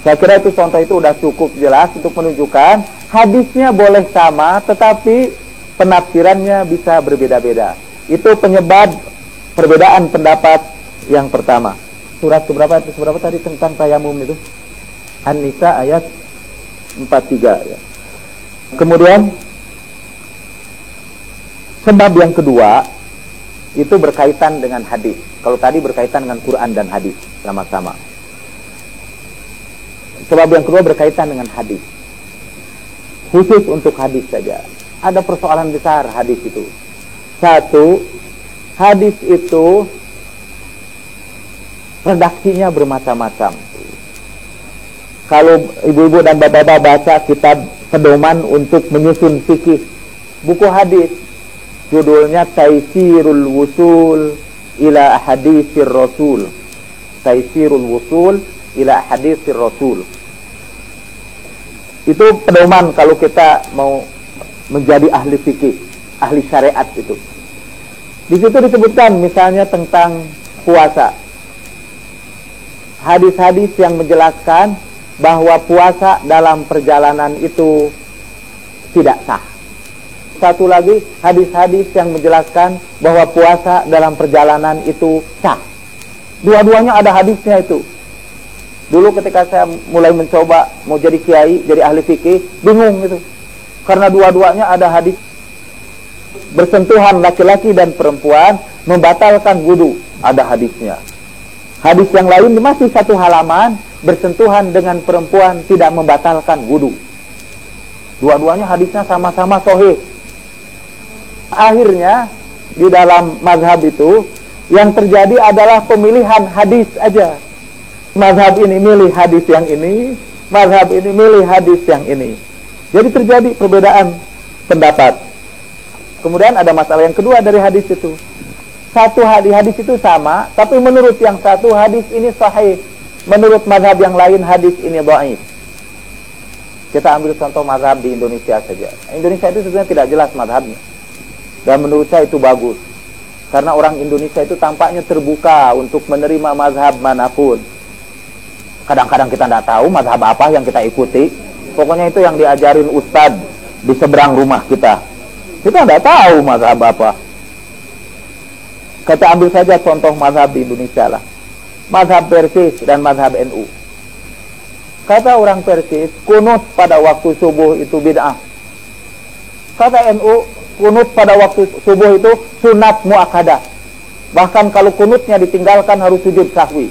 S1: Saya kira itu contoh itu sudah cukup jelas untuk menunjukkan hadisnya boleh sama, tetapi penafsirannya bisa berbeda-beda. Itu penyebab perbedaan pendapat yang pertama. Surat seberapa tadi tentang tayamum itu? An-Nisa ayat 43 ya. Kemudian sebab yang kedua itu berkaitan dengan hadis. Kalau tadi berkaitan dengan Quran dan hadis sama-sama. Sebab yang kedua berkaitan dengan hadis. Khusus untuk hadis saja. Ada persoalan besar hadis itu. Satu, hadis itu redaksinya bermacam-macam. Kalau ibu-ibu dan bapak-bapak baca kitab pedoman untuk menyusun fikih buku hadis, judulnya Taisirul Wusul ila Hadisir Rasul. Taisirul Wusul ila Haditsir Rasul. Itu pedoman kalau kita mau menjadi ahli fikih, ahli syariat itu. Di situ disebutkan misalnya tentang puasa. Hadis-hadis yang menjelaskan bahwa puasa dalam perjalanan itu tidak sah. Satu lagi, hadis-hadis yang menjelaskan bahwa puasa dalam perjalanan itu sah. Dua-duanya ada hadisnya itu. Dulu ketika saya mulai mencoba mau jadi kiai, jadi ahli fikih, bingung gitu. Karena dua-duanya ada hadis. Bersentuhan laki-laki dan perempuan membatalkan wudu, ada hadisnya. Hadis yang lain masih satu halaman, bersentuhan dengan perempuan tidak membatalkan wudu. Dua-duanya hadisnya sama-sama sahih. Akhirnya di dalam mazhab itu yang terjadi adalah pemilihan hadis aja. Mazhab ini milih hadis yang ini, mazhab ini milih hadis yang ini. Jadi terjadi perbedaan pendapat. Kemudian ada masalah yang kedua dari hadis itu. Satu hadis itu sama, tapi menurut yang satu hadis ini sahih, menurut mazhab yang lain hadis ini dhaif. Kita ambil contoh mazhab di Indonesia saja. Indonesia itu sebenarnya tidak jelas mazhabnya. Dan menurut saya itu bagus. Karena orang Indonesia itu tampaknya terbuka untuk menerima mazhab manapun. Kadang-kadang kita tidak tahu mazhab apa yang kita ikuti. Pokoknya itu yang diajarin ustadz di seberang rumah kita. Kita tidak tahu mazhab apa. Kita ambil saja contoh mazhab di Indonesia lah. Mazhab Persis dan mazhab NU. Kata orang Persis, kunut pada waktu subuh itu bid'ah. Kata NU, kunut pada waktu subuh itu sunat muakkadah. Bahkan kalau kunutnya ditinggalkan harus sujud sahwi.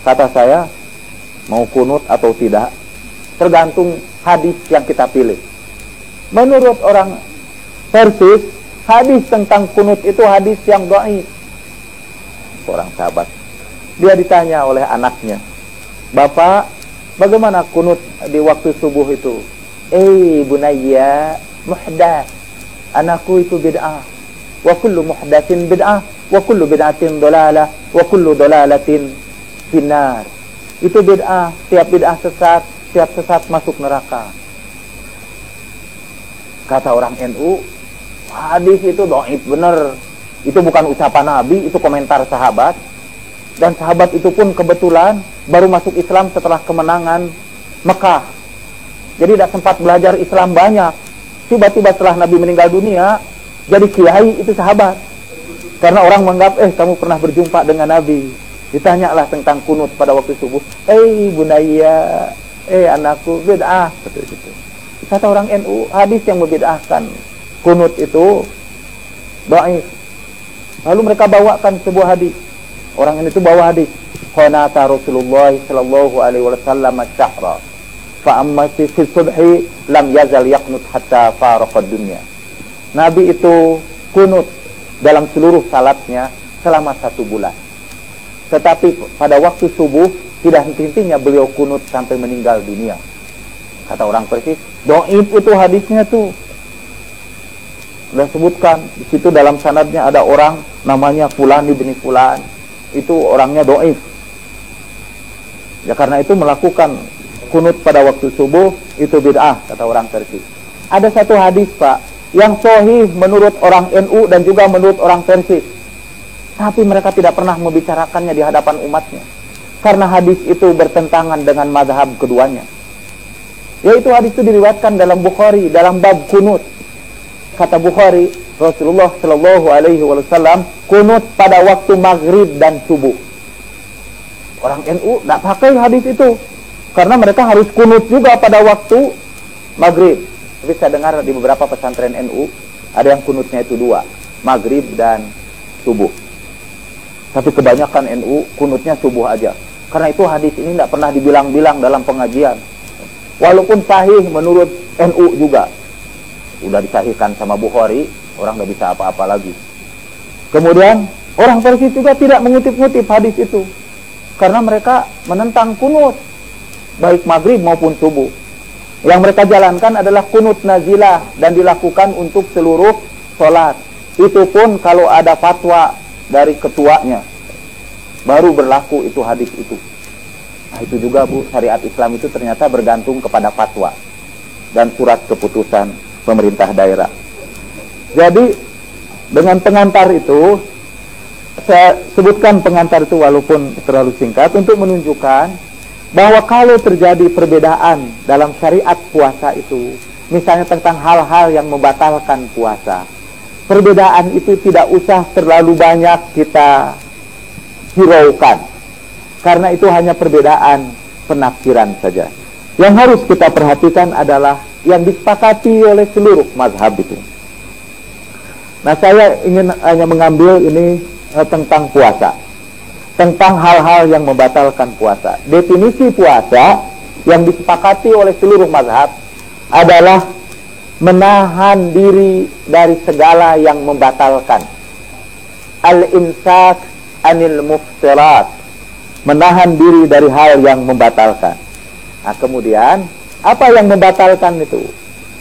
S1: Kata saya, mau kunut atau tidak, tergantung hadis yang kita pilih. Menurut orang Persis, hadis tentang kunut itu hadis yang dhaif. Orang sahabat, dia ditanya oleh anaknya, "Bapak, bagaimana kunut di waktu subuh itu?" Bunayya, muhdats. Anakku itu bid'ah. Wa kullu muhdatsin bid'ah, wa kullu bid'atin dhalalah, wa kullu dhalalatin finnar. Itu bid'ah, tiap bid'ah sesat, tiap sesat masuk neraka. Kata orang NU, hadis itu dhaif benar. Itu bukan ucapan Nabi, itu komentar sahabat. Dan sahabat itu pun kebetulan baru masuk Islam setelah kemenangan Mekah. Jadi tidak sempat belajar Islam banyak. Tiba-tiba setelah Nabi meninggal dunia, jadi kiai itu sahabat. Karena orang menganggap, kamu pernah berjumpa dengan Nabi. Ditanyalah tentang kunut pada waktu subuh. Bunayya, anakku, bid'ah. Seperti itu. Kata orang NU, hadis yang membid'ahkan kunut itu dhaif. Lalu mereka bawakan sebuah hadis. Orang ini itu bawa hadis. Qanata Rasulullah sallallahu alaihi wasallam asy-syahra. Fa amma fi subhi lam yazal yaqnut hatta faraqa dunya. Nabi itu kunut dalam seluruh salatnya selama 1 bulan. Tetapi pada waktu subuh tidak henti-hentinya beliau kunut sampai meninggal dunia. Kata orang Persis, dhaif itu hadisnya tuh. Sudah sebutkan di situ dalam sanadnya ada orang namanya Fulan bin Fulan. Itu orangnya dhaif. Ya karena itu melakukan kunut pada waktu subuh itu bid'ah, kata orang Persis. Ada satu hadis, Pak, yang sahih menurut orang NU dan juga menurut orang Persis. Tapi mereka tidak pernah membicarakannya di hadapan umatnya. Karena hadis itu bertentangan dengan mazhab keduanya. Yaitu hadis itu diriwayatkan dalam Bukhari dalam bab kunut. Kata Bukhari, Rasulullah sallallahu alaihi wasallam kunut pada waktu maghrib dan subuh. Orang NU tidak pakai hadis itu karena mereka harus kunut juga pada waktu maghrib. Tapi saya dengar di beberapa pesantren NU ada yang kunutnya itu 2, maghrib dan subuh. Tapi kebanyakan NU kunutnya subuh aja. Karena itu hadis ini tidak pernah dibilang-bilang dalam pengajian. Walaupun sahih menurut NU juga. Udah disahihkan sama Bukhari, orang tidak bisa apa-apa lagi. Kemudian orang Persis juga tidak mengutip-ngutip hadis itu. Karena mereka menentang kunut, baik maghrib maupun subuh. Yang mereka jalankan adalah kunut nazilah dan dilakukan untuk seluruh sholat. Itu pun kalau ada fatwa dari ketuanya. baru berlaku itu hadis itu. Nah, itu juga Bu, syariat Islam itu ternyata bergantung kepada fatwa dan surat keputusan pemerintah daerah. Jadi dengan pengantar itu, saya sebutkan pengantar itu walaupun terlalu singkat untuk menunjukkan bahwa kalau terjadi perbedaan dalam syariat puasa itu, misalnya tentang hal-hal yang membatalkan puasa, perbedaan itu tidak usah terlalu banyak kita hiraukan, karena itu hanya perbedaan penafsiran saja. Yang harus kita perhatikan adalah yang disepakati oleh seluruh mazhab itu. Nah, saya ingin hanya mengambil ini tentang puasa, tentang hal-hal yang membatalkan puasa. Definisi puasa yang disepakati oleh seluruh mazhab adalah menahan diri dari segala yang membatalkan. Al-imsak anil muftirat, menahan diri dari hal yang membatalkan. Nah, kemudian apa yang membatalkan itu?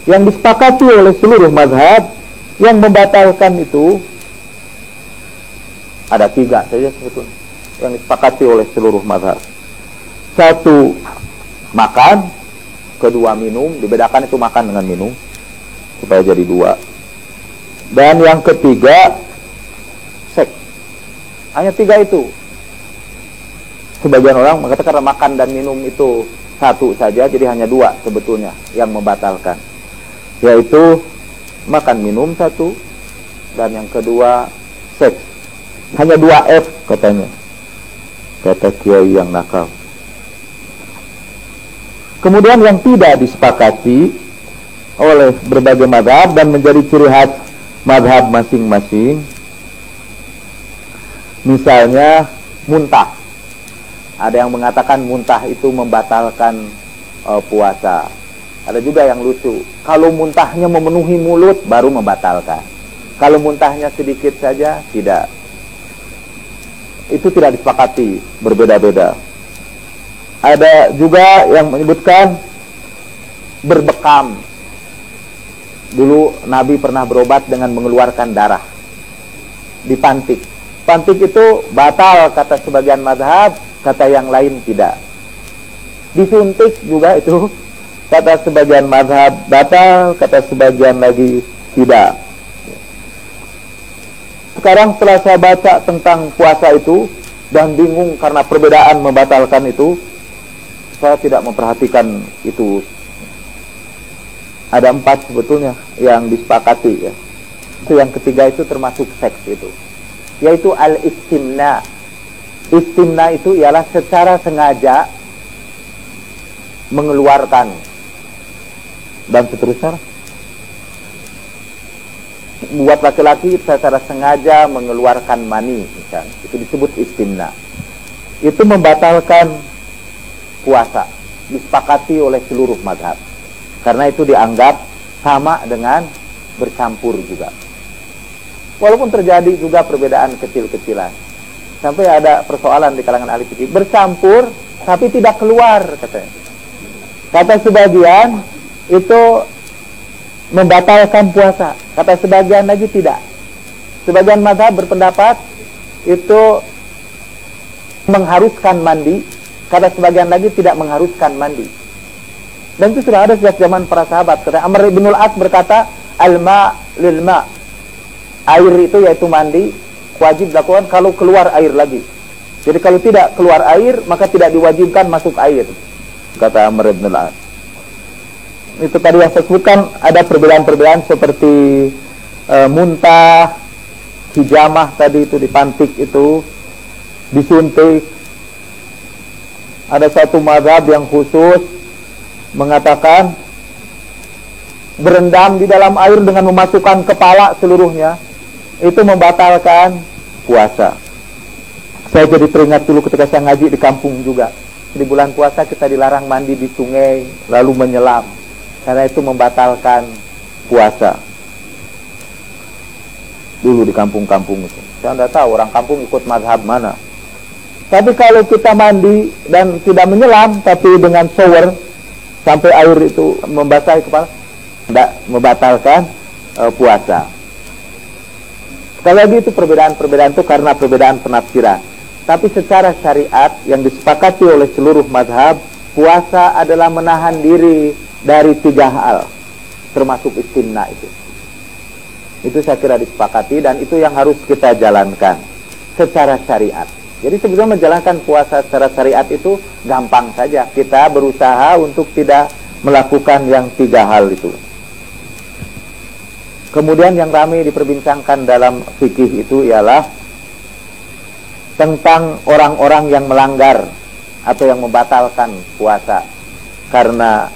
S1: Yang disepakati oleh seluruh mazhab, yang membatalkan itu ada 3 saja sebetulnya yang disepakati oleh seluruh mazhab. 1, makan. 2, minum. Dibedakan itu makan dengan minum supaya jadi 2. Dan yang ketiga, seks. Hanya 3 itu. Sebagian orang mengatakan makan dan minum itu 1 saja, jadi hanya 2 sebetulnya yang membatalkan, yaitu makan minum 1, dan yang kedua seks. Hanya 2 F katanya, kata kiai yang nakal. Kemudian yang tidak disepakati oleh berbagai mazhab dan menjadi ciri khas mazhab masing-masing, misalnya muntah. Ada yang mengatakan muntah itu membatalkan puasa. Ada juga yang lucu, kalau muntahnya memenuhi mulut baru membatalkan, kalau muntahnya sedikit saja tidak. Itu tidak disepakati, berbeda-beda. Ada juga yang menyebutkan berbekam. Dulu Nabi pernah berobat dengan mengeluarkan darah, dipantik. Pantik itu batal kata sebagian mazhab, kata yang lain tidak. Disuntik juga itu kata sebagian mazhab batal, kata sebagian lagi tidak. Sekarang setelah saya baca tentang puasa itu dan bingung karena perbedaan membatalkan itu, saya tidak memperhatikan itu. Ada 4 sebetulnya yang disepakati ya. Itu yang ketiga itu termasuk seks itu, yaitu al-istimna. Istimna itu ialah secara sengaja mengeluarkan dan seterusnya. Buat laki-laki secara sengaja mengeluarkan mani misalnya, itu disebut istimna. Itu membatalkan puasa, disepakati oleh seluruh mazhab, karena itu dianggap sama dengan bercampur juga. Walaupun terjadi juga perbedaan kecil-kecilan, sampai ada persoalan di kalangan ahli fikih, bercampur tapi tidak keluar katanya. Kata sebagian itu membatalkan puasa, kata sebagian lagi tidak. Sebagian mazhab berpendapat itu mengharuskan mandi, kata sebagian lagi tidak mengharuskan mandi. Dan itu sudah ada sejak zaman para sahabat. Kata Amr bin al-As berkata, al-ma lil ma, air itu yaitu mandi wajib dilakukan kalau keluar air lagi. Jadi kalau tidak keluar air maka tidak diwajibkan masuk air, kata Amr bin al-As. Itu tadi yang saya sebutkan, ada perbedaan-perbedaan seperti muntah, hijamah tadi itu dipantik itu, disuntik. Ada satu mazhab yang khusus mengatakan berendam di dalam air dengan memasukkan kepala seluruhnya itu membatalkan puasa. Saya jadi teringat dulu ketika saya ngaji di kampung juga. Di bulan puasa kita dilarang mandi di sungai lalu menyelam, karena itu membatalkan puasa. Dulu di kampung-kampung itu, saya tidak tahu orang kampung ikut mazhab mana. Tapi kalau kita mandi dan tidak menyelam, tapi dengan shower sampai air itu membasahi kepala, tidak membatalkan puasa. Sekali lagi itu perbedaan-perbedaan itu karena perbedaan penafsiran. Tapi secara syariat yang disepakati oleh seluruh mazhab, puasa adalah menahan diri dari 3 hal, termasuk istimna itu. Itu saya kira disepakati dan itu yang harus kita jalankan secara syariat. Jadi sebetulnya menjalankan puasa secara syariat itu gampang saja. Kita berusaha untuk tidak melakukan yang 3 hal itu. Kemudian yang ramai diperbincangkan dalam fikih itu ialah tentang orang-orang yang melanggar atau yang membatalkan puasa karena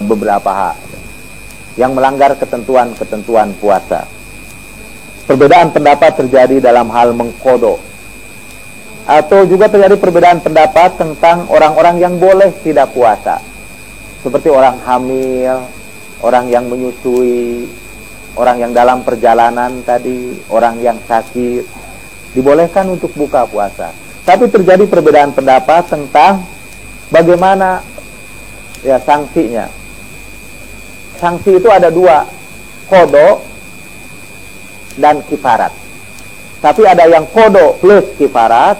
S1: beberapa hal, yang melanggar ketentuan-ketentuan puasa. Perbedaan pendapat terjadi dalam hal mengqadha, atau juga terjadi perbedaan pendapat tentang orang-orang yang boleh tidak puasa, seperti orang hamil, orang yang menyusui, orang yang dalam perjalanan tadi, orang yang sakit, dibolehkan untuk buka puasa. Tapi terjadi perbedaan pendapat tentang bagaimana ya sanksinya. Sanksi itu ada 2, qadha dan kifarat. Tapi ada yang qadha plus kifarat,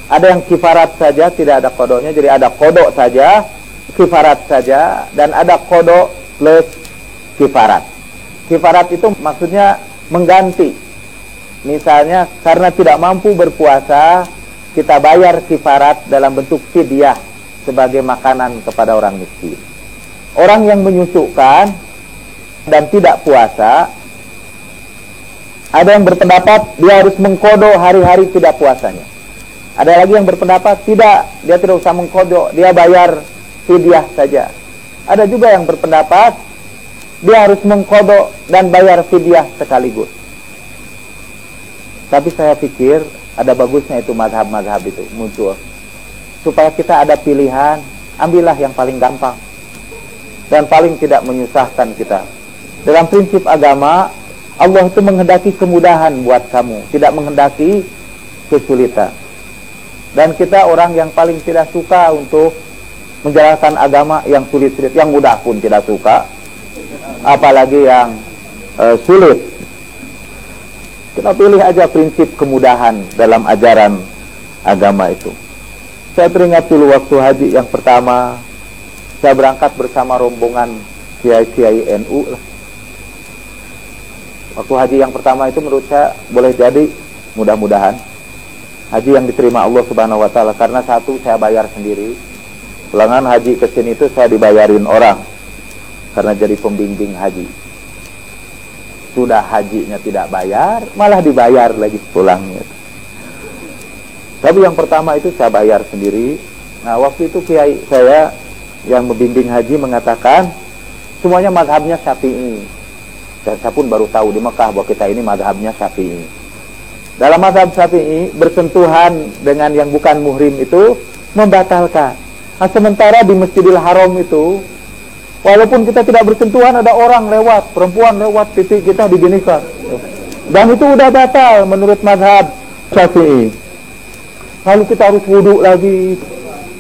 S1: ada yang kifarat saja tidak ada qadhanya, jadi ada qadha saja, kifarat saja, dan ada qadha plus kifarat. Kifarat itu maksudnya mengganti. Misalnya karena tidak mampu berpuasa, kita bayar kifarat dalam bentuk fidyah sebagai makanan kepada orang miskin. Orang yang menyusukan dan tidak puasa, ada yang berpendapat dia harus mengqadha hari-hari tidak puasanya. Ada lagi yang berpendapat tidak, dia tidak usah mengqadha, dia bayar fidyah saja. Ada juga yang berpendapat dia harus mengqadha dan bayar fidyah sekaligus. Tapi saya pikir ada bagusnya itu mazhab-mazhab itu muncul, supaya kita ada pilihan, ambillah yang paling gampang dan paling tidak menyusahkan kita. Dalam prinsip agama, Allah itu menghendaki kemudahan buat kamu, tidak menghendaki kesulitan. Dan kita orang yang paling tidak suka untuk menjalankan agama yang sulit-sulit, yang mudah pun tidak suka, apalagi yang sulit. Kita pilih aja prinsip kemudahan dalam ajaran agama itu. Saya teringat dulu waktu haji yang pertama, saya berangkat bersama rombongan kiai-kiai NU. Waktu haji yang pertama itu menurut saya boleh jadi, mudah-mudahan haji yang diterima Allah Subhanahu wa taala, karena satu, saya bayar sendiri. Pulangan haji ke sini itu saya dibayarin orang karena jadi pembimbing haji. Sudah hajinya tidak bayar, malah dibayar lagi pulangnya. Tapi yang pertama itu saya bayar sendiri. Nah, waktu itu kiai saya yang membimbing haji mengatakan semuanya mazhabnya Syafi'i. Saya pun baru tahu di Mekah bahwa kita ini mazhabnya Syafi'i. Dalam mazhab Syafi'i, bersentuhan dengan yang bukan muhrim itu membatalkan. Nah, sementara di Masjidil Haram itu, walaupun kita tidak bersentuhan, ada orang lewat, perempuan lewat, pipi kita diginikan, dan itu udah batal menurut mazhab Syafi'i. Lalu kita harus wudu lagi.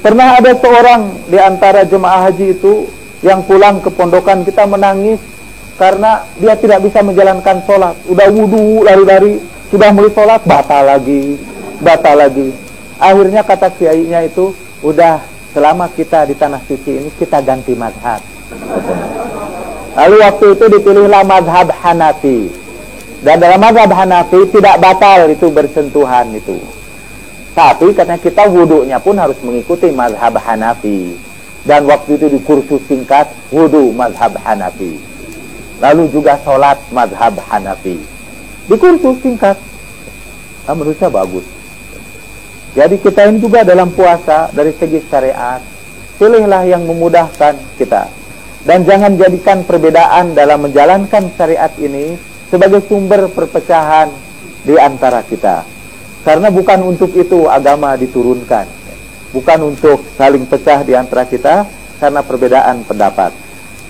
S1: Pernah ada seorang di antara jemaah haji itu yang pulang ke pondokan kita menangis karena dia tidak bisa menjalankan sholat. Udah wudu, lari-lari, sudah mulai sholat, batal lagi. Akhirnya kata kiainya itu, udah, selama kita di tanah suci ini, kita ganti mazhab. Lalu waktu itu dipilihlah mazhab Hanafi. Dan dalam mazhab Hanafi tidak batal itu bersentuhan itu. Tapi katanya kita wudunya pun harus mengikuti mazhab Hanafi. Dan waktu itu di kursus singkat, wudu mazhab Hanafi. Lalu juga sholat mazhab Hanafi. Di kursus singkat. Nah, menurut saya bagus. Jadi kita ini juga dalam puasa dari segi syariat, pilihlah yang memudahkan kita. Dan jangan jadikan perbedaan dalam menjalankan syariat ini sebagai sumber perpecahan di antara kita. Karena bukan untuk itu agama diturunkan. Bukan untuk saling pecah di antara kita karena perbedaan pendapat.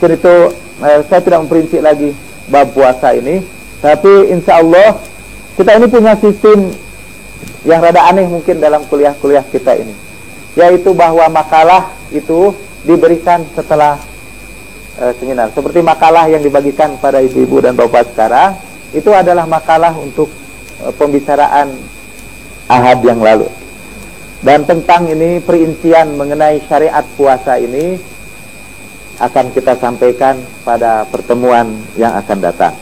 S1: Jadi itu saya tidak memperinci lagi bab puasa ini. Tapi insya Allah kita ini punya sistem yang rada aneh mungkin dalam kuliah-kuliah kita ini. Yaitu bahwa makalah itu diberikan setelah seminar. Seperti makalah yang dibagikan pada ibu-ibu dan bapak sekarang, itu adalah makalah untuk pembicaraan Ahad yang lalu. Dan tentang ini perincian mengenai syariat puasa ini akan kita sampaikan pada pertemuan yang akan datang.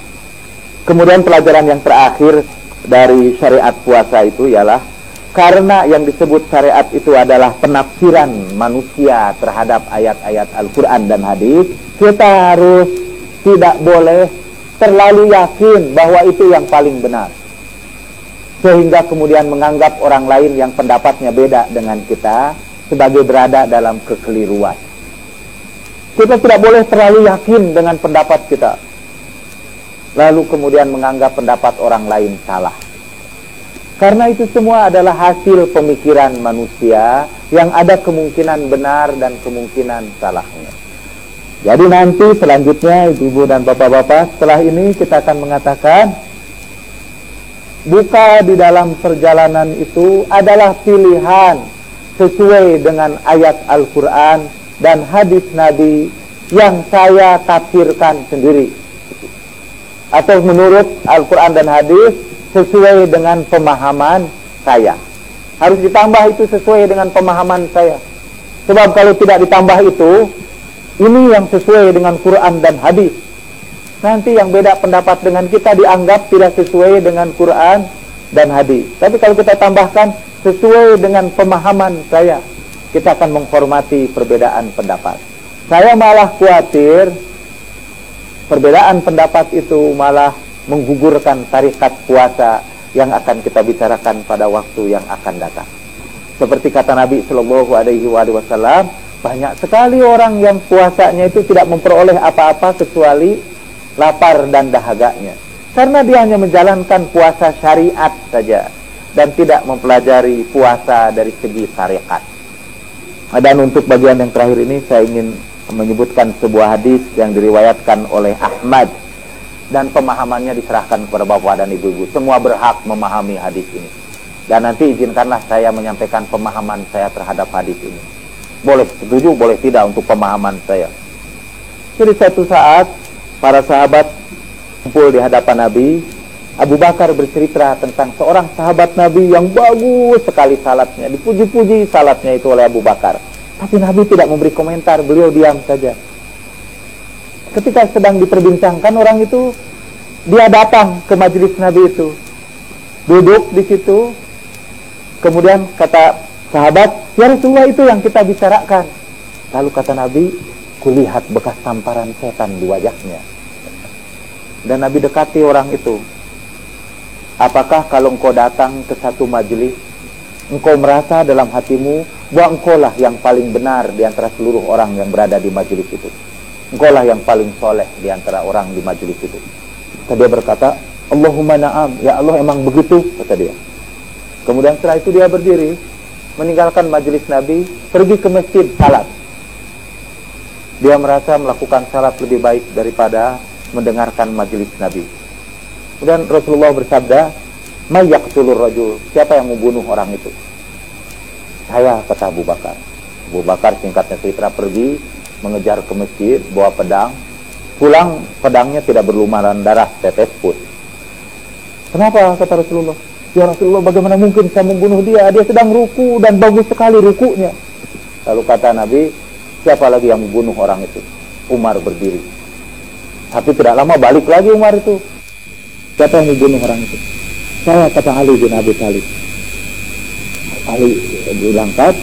S1: Kemudian pelajaran yang terakhir dari syariat puasa itu ialah karena yang disebut syariat itu adalah penafsiran manusia terhadap ayat-ayat Al-Quran dan hadis, kita harus tidak boleh terlalu yakin bahwa itu yang paling benar, sehingga kemudian menganggap orang lain yang pendapatnya beda dengan kita sebagai berada dalam kekeliruan. Kita tidak boleh terlalu yakin dengan pendapat kita, lalu kemudian menganggap pendapat orang lain salah. Karena itu semua adalah hasil pemikiran manusia yang ada kemungkinan benar dan kemungkinan salahnya. Jadi nanti selanjutnya ibu-ibu dan bapak-bapak, setelah ini kita akan mengatakan buka di dalam perjalanan itu adalah pilihan sesuai dengan ayat Al-Quran dan hadis Nabi yang saya tafsirkan sendiri, atau menurut Al-Quran dan hadis sesuai dengan pemahaman saya. Harus ditambah itu sesuai dengan pemahaman saya. Sebab kalau tidak ditambah itu, ini yang sesuai dengan Quran dan hadis, nanti yang beda pendapat dengan kita dianggap tidak sesuai dengan Quran dan hadis. Tapi kalau kita tambahkan sesuai dengan pemahaman saya, kita akan menghormati perbedaan pendapat. Saya malah khawatir perbedaan pendapat itu malah menggugurkan tarikat puasa yang akan kita bicarakan pada waktu yang akan datang. Seperti kata Nabi Shallallahu Alaihi Wasallam, banyak sekali orang yang puasanya itu tidak memperoleh apa-apa kecuali lapar dan dahaganya, karena dia hanya menjalankan puasa syariat saja dan tidak mempelajari puasa dari segi syariat. Dan untuk bagian yang terakhir ini saya ingin menyebutkan sebuah hadis yang diriwayatkan oleh Ahmad, dan pemahamannya diserahkan kepada bapak dan ibu-ibu. Semua berhak memahami hadis ini, dan nanti izinkanlah saya menyampaikan pemahaman saya terhadap hadis ini. Boleh setuju, boleh tidak untuk pemahaman saya. Jadi suatu saat para sahabat kumpul di hadapan Nabi. Abu Bakar bercerita tentang seorang sahabat Nabi yang bagus sekali salatnya, dipuji-puji salatnya itu oleh Abu Bakar. Tapi Nabi tidak memberi komentar, beliau diam saja. Ketika sedang diperbincangkan orang itu, dia datang ke majelis Nabi itu, duduk di situ. Kemudian kata sahabat, ya Rasulullah, itu yang kita bicarakan. Lalu kata Nabi, kulihat bekas tamparan setan di wajahnya. Dan Nabi dekati orang itu. Apakah kalau engkau datang ke satu majelis, engkau merasa dalam hatimu bahwa engkau lah yang paling benar di antara seluruh orang yang berada di majelis itu? Engkau lah yang paling soleh di antara orang di majelis itu. Kata dia berkata, Allahumma na'am, ya Allah emang begitu, kata dia. Kemudian setelah itu dia berdiri, meninggalkan majelis Nabi, pergi ke masjid salat. Dia merasa melakukan salat lebih baik daripada mendengarkan majelis Nabi. Kemudian Rasulullah bersabda, "May yaqtulur rajul?" Siapa yang membunuh orang itu? Saya, kata Abu Bakar. Abu Bakar singkatnya cerita pergi mengejar ke masjid, bawa pedang. Pulang pedangnya tidak berlumuran darah tetes pun. Kenapa? Kata Rasulullah. Ya Rasulullah, bagaimana mungkin saya membunuh dia? Dia sedang ruku dan bagus sekali rukunya. Lalu kata Nabi, siapa lagi yang membunuh orang itu? Umar berdiri. Tapi tidak lama balik lagi Umar itu. Siapa yang membunuh orang itu? Saya, kata Ali bin Abi Thalib. Ali berangkat,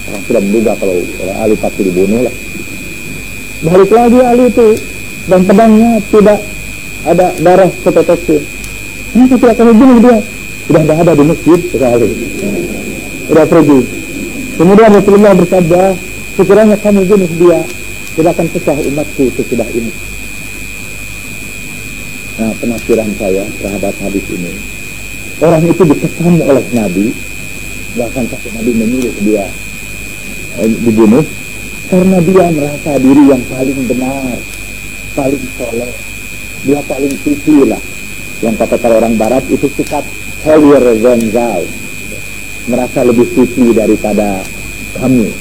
S1: orang sudah menduga kalau Ali pasti dibunuh lah. Balik lagi Ali itu, dan pedangnya tidak ada darah setetes pun. Kenapa tidak kamu bunuh dia? Sudah tidak ada di masjid sekali. Sudah pergi. Kemudian Rasulullah bersabda, sekiranya kamu bunuh dia, tidak akan pecah umatku sesudah ini. Nah, penafsiran saya terhadap hadis ini, orang itu dikesan oleh Nabi, bahkan sampai Nabi menyuruh dia dibunuh, karena dia merasa diri yang paling benar, paling soleh, dia paling suci lah. Yang kata kalau orang Barat itu sikap holier than thou, merasa lebih suci daripada kami,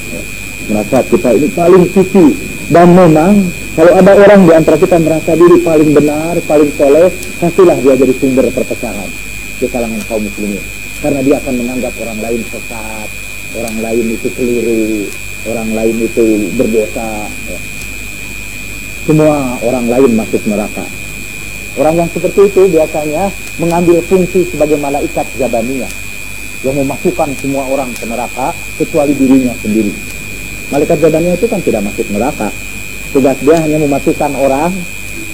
S1: merasa kita ini paling suci. Dan memang kalau ada orang di antara kita merasa diri paling benar, paling soleh, pastilah dia jadi sumber perpecahan di kalangan kaum muslimin, karena dia akan menganggap orang lain sesat, orang lain itu keliru, orang lain itu berdosa, ya. Semua orang lain masuk neraka. Orang yang seperti itu biasanya mengambil fungsi sebagai malaikat Jabaniyah yang memasukkan semua orang ke neraka kecuali dirinya sendiri. Malaikat Jabaniyah itu kan tidak masuk neraka. Tugas dia hanya memasukkan orang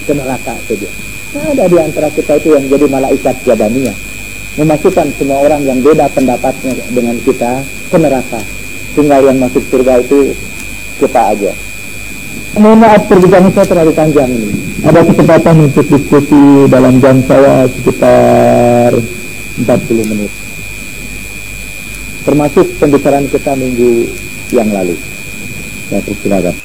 S1: ke neraka saja. Nah, ada di antara kita itu yang jadi malaikat Jabaniyah, memasukkan semua orang yang beda pendapatnya dengan kita ke neraka. Tinggal yang masuk surga itu kita aja. Mohon maaf perbincangan saya terlalu panjang ini. Ada kesempatan untuk diskusi dalam jam saya sekitar 40 menit. Termasuk pembicaraan kita minggu yang lalu. Saya persilakan.